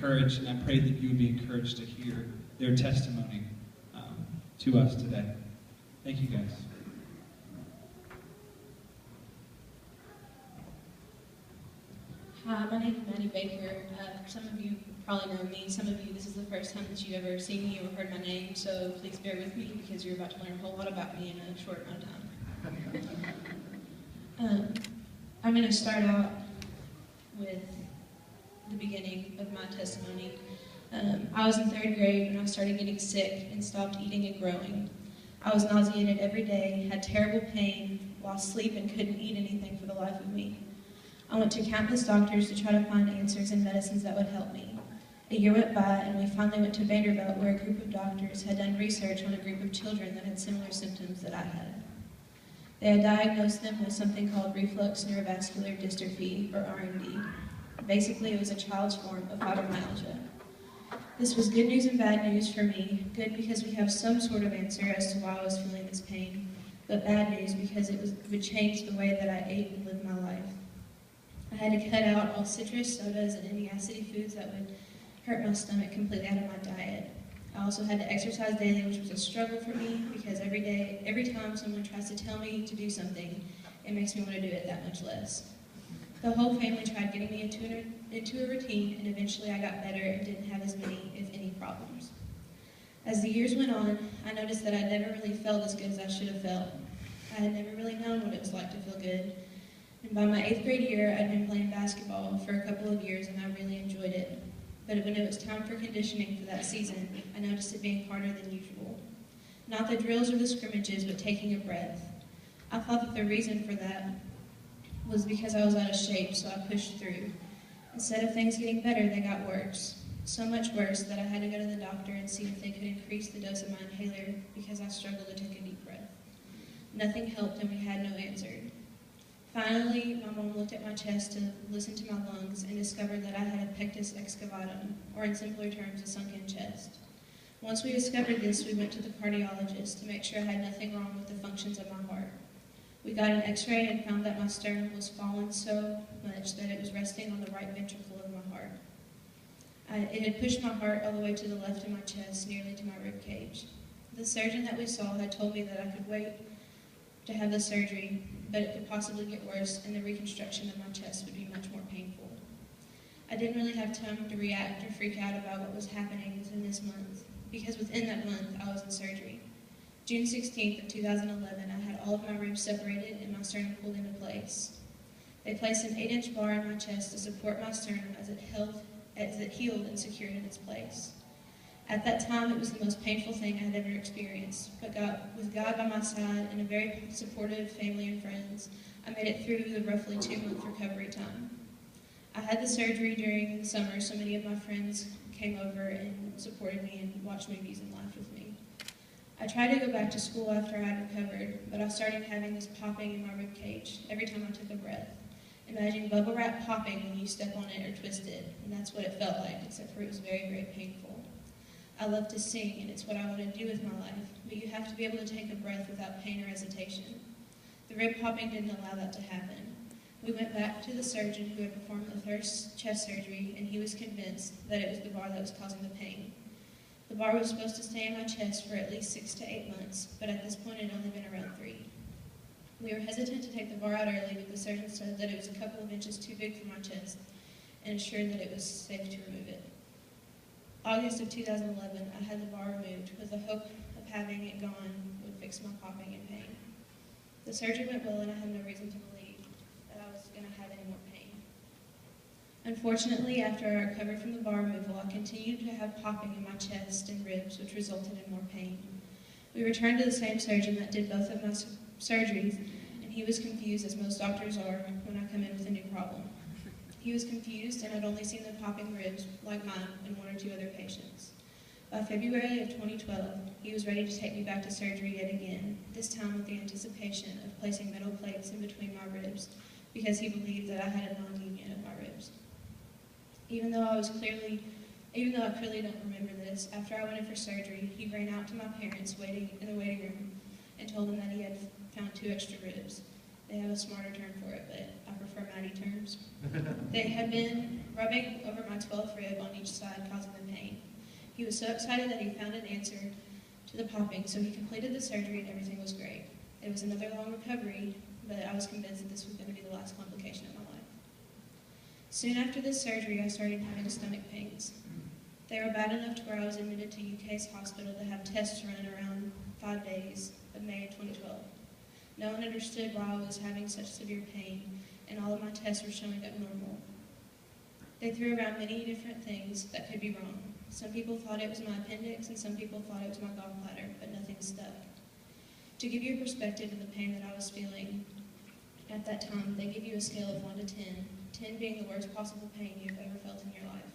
encouraged, and I pray that you would be encouraged to hear their testimony to us today. Thank you, guys. Hi, my name is Mattie Baker. Some of you probably know me. Some of you, this is the first time that you've ever seen me or heard my name, so please bear with me because you're about to learn a whole lot about me in a short amount of time. I'm going to start out with the beginning of my testimony. I was in 3rd grade when I started getting sick and stopped eating and growing. I was nauseated every day, had terrible pain, lost sleep, and couldn't eat anything for the life of me. I went to countless doctors to try to find answers and medicines that would help me. A year went by, and we finally went to Vanderbilt, where a group of doctors had done research on a group of children that had similar symptoms that I had. They had diagnosed them with something called reflux neurovascular dystrophy, or RND. Basically, it was a child's form of fibromyalgia. This was good news and bad news for me. Good because we have some sort of answer as to why I was feeling this pain, but bad news because it would change the way that I ate and lived my life. I had to cut out all citrus, sodas, and any acidy foods that would hurt my stomach completely out of my diet. I also had to exercise daily, which was a struggle for me because every time someone tries to tell me to do something, it makes me want to do it that much less. The whole family tried getting me into a routine, and eventually I got better and didn't have as many, if any, problems. As the years went on, I noticed that I never really felt as good as I should have felt. I had never really known what it was like to feel good. And by my 8th grade year, I'd been playing basketball for a couple of years, and I really enjoyed it. But when it was time for conditioning for that season, I noticed it being harder than usual. Not the drills or the scrimmages, but taking a breath. I thought that the reason for that was because I was out of shape, so I pushed through. Instead of things getting better, they got worse. So much worse that I had to go to the doctor and see if they could increase the dose of my inhaler because I struggled to take a deep breath. Nothing helped, and we had no answer. Finally, my mom looked at my chest to listen to my lungs and discovered that I had a pectus excavatum, or in simpler terms, a sunken chest. Once we discovered this, we went to the cardiologist to make sure I had nothing wrong with the functions of my heart. We got an x-ray and found that my sternum was fallen so much that it was resting on the right ventricle of my heart. It had pushed my heart all the way to the left of my chest, nearly to my rib cage. The surgeon that we saw had told me that I could wait to have the surgery, but it could possibly get worse, and the reconstruction of my chest would be much more painful. I didn't really have time to react or freak out about what was happening within this month, because within that month, I was in surgery. June 16th of 2011, I had all of my ribs separated and my sternum pulled into place. They placed an 8-inch bar in my chest to support my sternum as it healed and secured in its place. At that time, it was the most painful thing I had ever experienced, but with God by my side and a very supportive family and friends, I made it through the roughly 2-month recovery time. I had the surgery during the summer, so many of my friends came over and supported me and watched movies and laughed with me. I tried to go back to school after I had recovered, but I started having this popping in my rib cage every time I took a breath. Imagine bubble wrap popping when you step on it or twist it, and that's what it felt like, except for it was very, very painful. I love to sing, and it's what I want to do with my life, but you have to be able to take a breath without pain or hesitation. The rib popping didn't allow that to happen. We went back to the surgeon who had performed the first chest surgery, and he was convinced that it was the bar that was causing the pain. The bar was supposed to stay in my chest for at least 6 to 8 months, but at this point it had only been around 3. We were hesitant to take the bar out early, but the surgeon said that it was a couple of inches too big for my chest and assured that it was safe to remove it. August of 2011, I had the bar removed with the hope of having it gone would fix my popping and pain. The surgery went well, and I had no reason to believe that I was going to have any more pain. Unfortunately, after I recovered from the bar removal, I continued to have popping in my chest and ribs, which resulted in more pain. We returned to the same surgeon that did both of my surgeries, and he was confused, as most doctors are when I come in with a new problem. He was confused and had only seen the popping ribs, like mine, in 1 or 2 other patients. By February of 2012, he was ready to take me back to surgery yet again, this time with the anticipation of placing metal plates in between my ribs, because he believed that I had a non-union of my ribs. Even though I clearly don't remember this, after I went in for surgery, he ran out to my parents waiting in the waiting room and told them that he had found 2 extra ribs. They have a smarter term for it, but I prefer Mattie terms. They had been rubbing over my 12th rib on each side, causing the pain. He was so excited that he found an answer to the popping, so he completed the surgery and everything was great. It was another long recovery, but I was convinced that this was going to be the last complication of my life. Soon after this surgery, I started having stomach pains. They were bad enough to where I was admitted to UK's hospital to have tests run around 5 days of May of 2012. No one understood why I was having such severe pain, and all of my tests were showing up normal. They threw around many different things that could be wrong. Some people thought it was my appendix, and some people thought it was my gallbladder, but nothing stuck. To give you a perspective of the pain that I was feeling at that time, they give you a scale of 1 to 10, 10 being the worst possible pain you've ever felt in your life.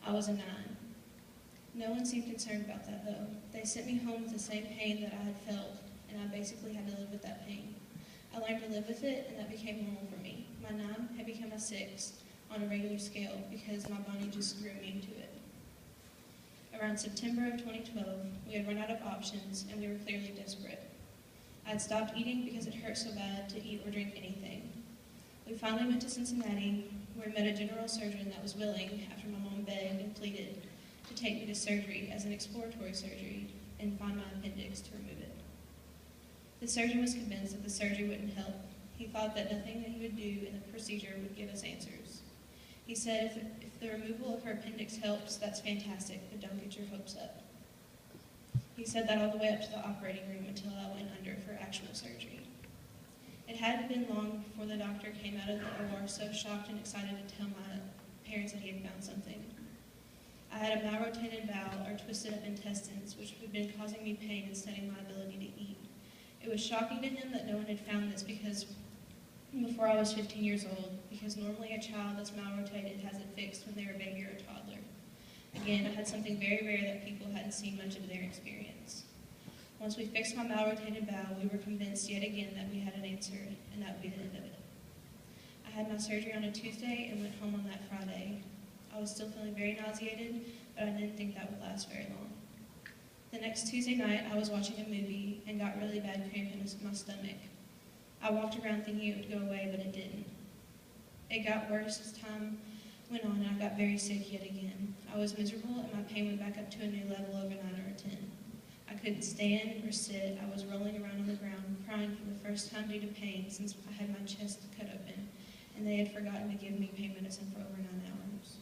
I was a 9. No one seemed concerned about that, though. They sent me home with the same pain that I had felt, and I basically had to live with that pain. I learned to live with it, and that became normal for me. My 9 had become a 6 on a regular scale because my body just grew immune to it. Around September of 2012, we had run out of options, and we were clearly desperate. I had stopped eating because it hurt so bad to eat or drink anything. We finally went to Cincinnati, where we met a general surgeon that was willing, after my mom begged and pleaded, to take me to surgery as an exploratory surgery and find my appendix to remove it. The surgeon was convinced that the surgery wouldn't help. He thought that nothing that he would do in the procedure would give us answers. He said, if the removal of her appendix helps, that's fantastic, but don't get your hopes up. He said that all the way up to the operating room until I went under for actual surgery. It hadn't been long before the doctor came out of the OR so shocked and excited to tell my parents that he had found something. I had a malrotated bowel or twisted up intestines, which had been causing me pain and stunning my ability to eat. It was shocking to him that no one had found this before I was 15 years old, because normally a child that's malrotated has it fixed when they're a baby or a toddler. Again, I had something very rare that people hadn't seen much of their experience. Once we fixed my malrotated bowel, we were convinced yet again that we had an answer, and that would be the end of it. I had my surgery on a Tuesday and went home on that Friday. I was still feeling very nauseated, but I didn't think that would last very long. The next Tuesday night, I was watching a movie and got really bad cramp in my stomach. I walked around thinking it would go away, but it didn't. It got worse as time went on, and I got very sick yet again. I was miserable, and my pain went back up to a new level of a 9 or a 10. I couldn't stand or sit. I was rolling around on the ground, crying for the first time due to pain since I had my chest cut open, and they had forgotten to give me pain medicine for over 9 hours.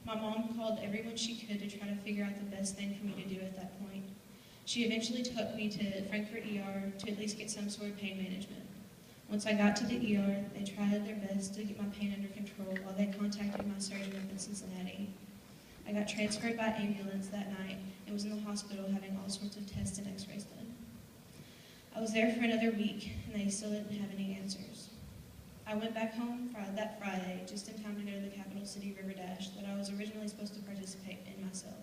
My mom called everyone she could to try to figure out the best thing for me to do at that point. She eventually took me to Frankfurt ER to at least get some sort of pain management. Once I got to the ER, they tried their best to get my pain under control while they contacted my surgeon up in Cincinnati. I got transferred by ambulance that night and was in the hospital having all sorts of tests and x-rays done. I was there for another week, and they still didn't have any answers. I went back home that Friday, just in time to go to the Capital City River Dash that I was originally supposed to participate in myself.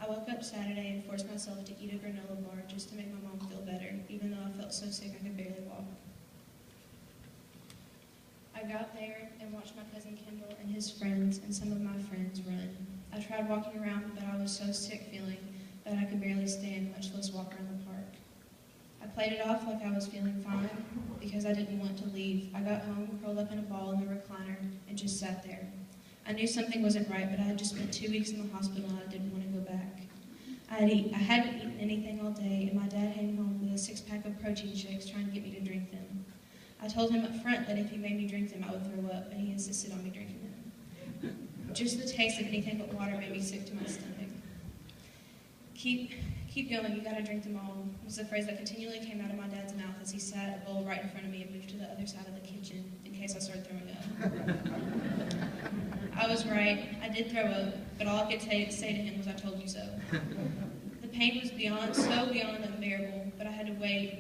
I woke up Saturday and forced myself to eat a granola bar just to make my mom feel better, even though I felt so sick I could barely walk. I got there and watched my cousin Kendall and his friends and some of my friends run. I tried walking around, but I was so sick feeling that I could barely stand, much less walk around the park. I played it off like I was feeling fine because I didn't want to leave. I got home, curled up in a ball in the recliner, and just sat there. I knew something wasn't right, but I had just spent 2 weeks in the hospital and I didn't want to go back. I hadn't eaten anything all day, and my dad came home with a 6-pack of protein shakes trying to get me to drink them. I told him up front that if he made me drink them, I would throw up, but he insisted on me drinking them. Just the taste of anything but water made me sick to my stomach. Keep going, you gotta drink them all, was the phrase that continually came out of my dad's mouth as he sat a bowl right in front of me and moved to the other side of the kitchen in case I started throwing up. I was right, I did throw up, but all I could say to him was, I told you so. The pain was so beyond unbearable, but I had to wait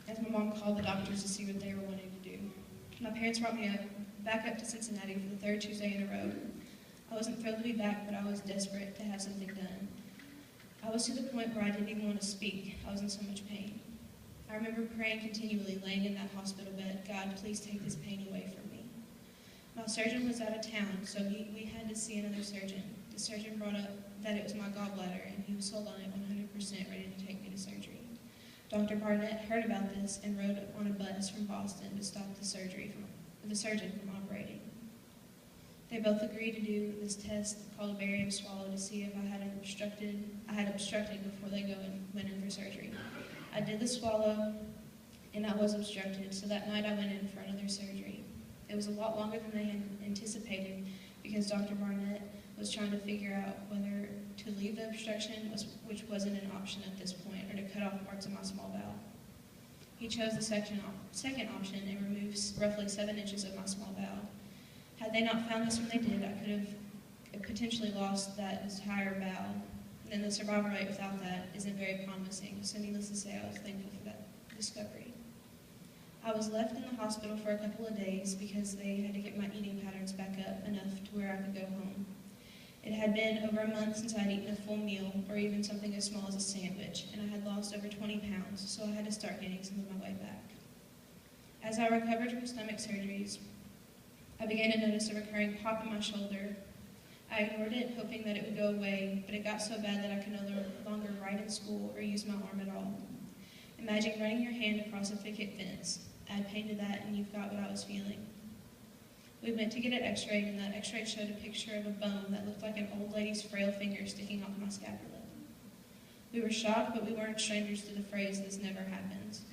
as my mom called the doctors to see what they were wanting to do. My parents brought me back up to Cincinnati for the 3rd Tuesday in a row. I wasn't thrilled to be back, but I was desperate to have something done. I was to the point where I didn't even want to speak. I was in so much pain. I remember praying continually, laying in that hospital bed, God, please take this pain away from me. My surgeon was out of town, so we had to see another surgeon. The surgeon brought up that it was my gallbladder, and he was sold on it 100% ready to take me to surgery. Dr. Barnett heard about this and rode on a bus from Boston to stop the surgeon from operating. They both agreed to do this test called a barium swallow to see if I had obstructed before they went in for surgery. I did the swallow, and I was obstructed, so that night I went in for another surgery. It was a lot longer than they had anticipated because Dr. Barnett was trying to figure out whether to leave the obstruction, which wasn't an option at this point, or to cut off parts of my small bowel. He chose the second option and removed roughly 7 inches of my small bowel. Had they not found this when they did, I could have potentially lost that entire bowel. And the survival rate without that isn't very promising, so needless to say, I was thankful for that discovery. I was left in the hospital for a couple of days because they had to get my eating patterns back up enough to where I could go home. It had been over a month since I had eaten a full meal, or even something as small as a sandwich, and I had lost over 20 pounds, so I had to start gaining some of my way back. As I recovered from stomach surgeries, I began to notice a recurring pop in my shoulder. I ignored it, hoping that it would go away, but it got so bad that I could no longer write in school or use my arm at all. Imagine running your hand across a picket fence. Add pain to that, and you've got what I was feeling. We went to get it x-rayed, and that x-ray showed a picture of a bone that looked like an old lady's frail finger sticking off my scapula. We were shocked, but we weren't strangers to the phrase, "this never happens."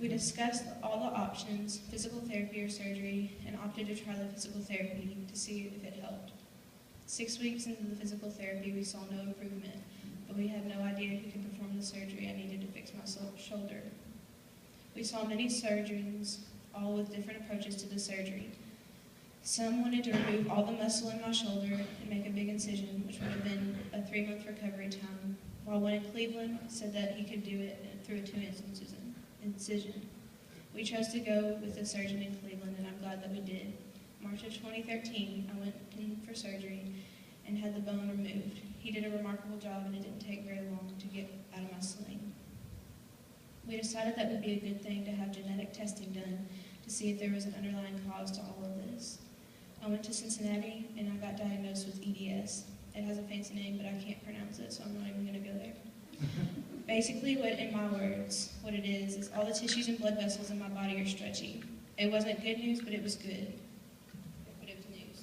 We discussed all the options, physical therapy or surgery, and opted to try the physical therapy to see if it helped. 6 weeks into the physical therapy, we saw no improvement, but we had no idea who could perform the surgery I needed to fix my shoulder. We saw many surgeons, all with different approaches to the surgery. Some wanted to remove all the muscle in my shoulder and make a big incision, which would have been a 3-month recovery time, while one in Cleveland said that he could do it through a 2-inch incision. We chose to go with a surgeon in Cleveland, and I'm glad that we did. March of 2013, I went in for surgery and had the bone removed. He did a remarkable job, and it didn't take very long to get out of my sling. We decided that would be a good thing to have genetic testing done to see if there was an underlying cause to all of this. I went to Cincinnati, and I got diagnosed with EDS. It has a fancy name, but I can't pronounce it, so I'm not even going to go there. Basically, in my words, what it is all the tissues and blood vessels in my body are stretchy. It wasn't good news, but it was good. But it was news.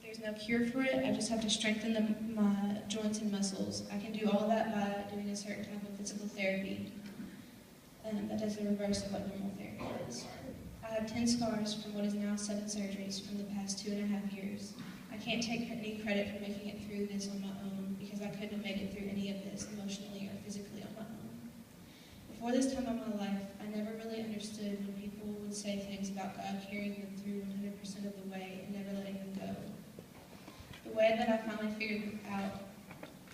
There's no cure for it. I just have to strengthen my joints and muscles. I can do all of that by doing a certain type of physical therapy. That does the reverse of what normal therapy is. I have 10 scars from what is now 7 surgeries from the past 2.5 years. I can't take any credit for making it through this on my own because I couldn't have made it through any of this emotionally or physically on my own. Before this time of my life, I never really understood when people would say things about God carrying them through 100% of the way and never letting them go. The way that I finally figured out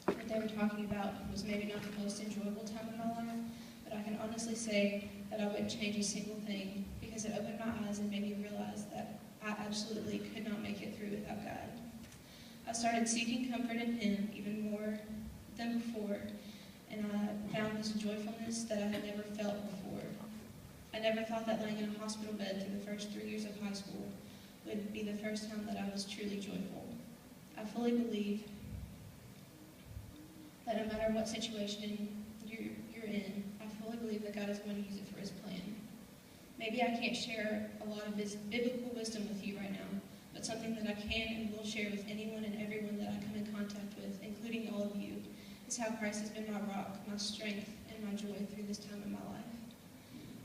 what they were talking about was maybe not the most enjoyable time of my life, but I can honestly say that I wouldn't change a single thing because it opened my eyes and made me realize that I absolutely could not make it through without God. I started seeking comfort in Him even more than before, and I found this joyfulness that I had never felt before. I never thought that laying in a hospital bed through the first 3 years of high school would be the first time that I was truly joyful. I fully believe that no matter what situation you're in, I fully believe that God is going to use it for His plan. Maybe I can't share a lot of biblical wisdom with you right now, but something that I can and will share with anyone and everyone that I come in contact with, including all of you, is how Christ has been my rock, my strength, and my joy through this time in my life.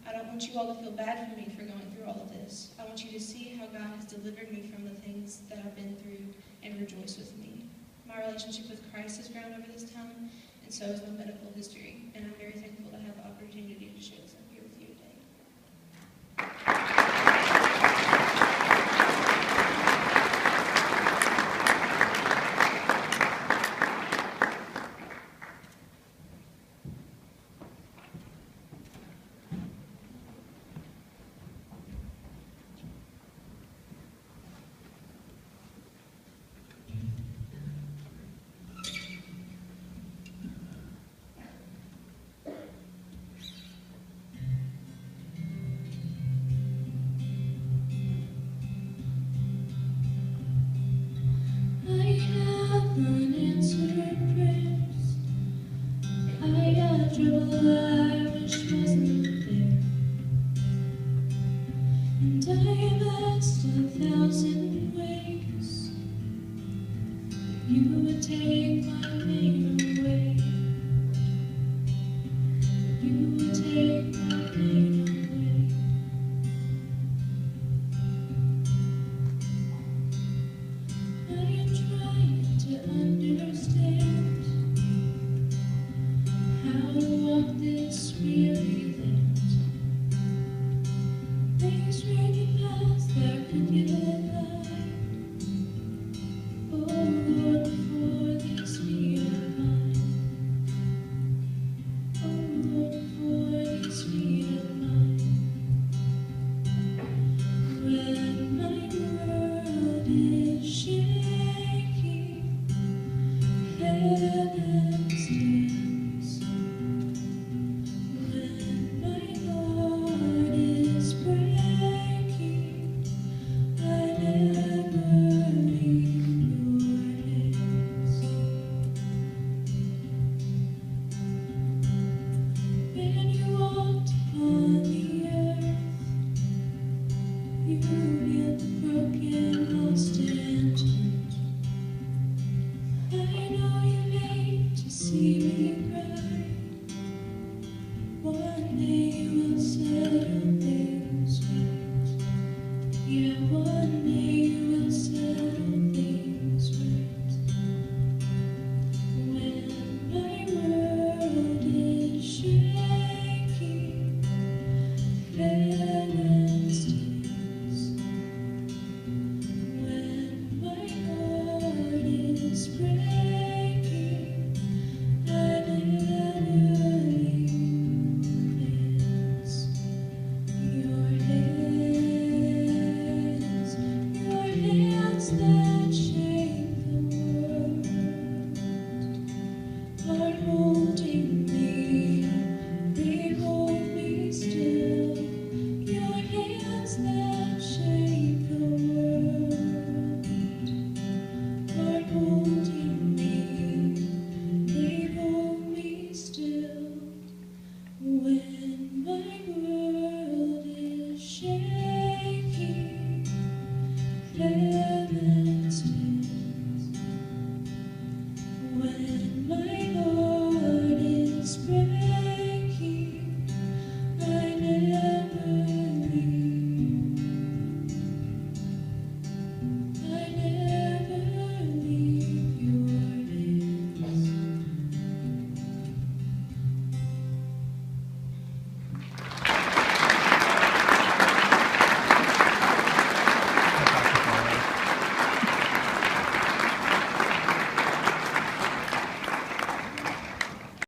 I don't want you all to feel bad for me for going through all of this. I want you to see how God has delivered me from the things that I've been through and rejoice with me. My relationship with Christ has grown over this time, and so has my medical history, and I'm very thankful to have the opportunity to share this up here with you today. You would take my name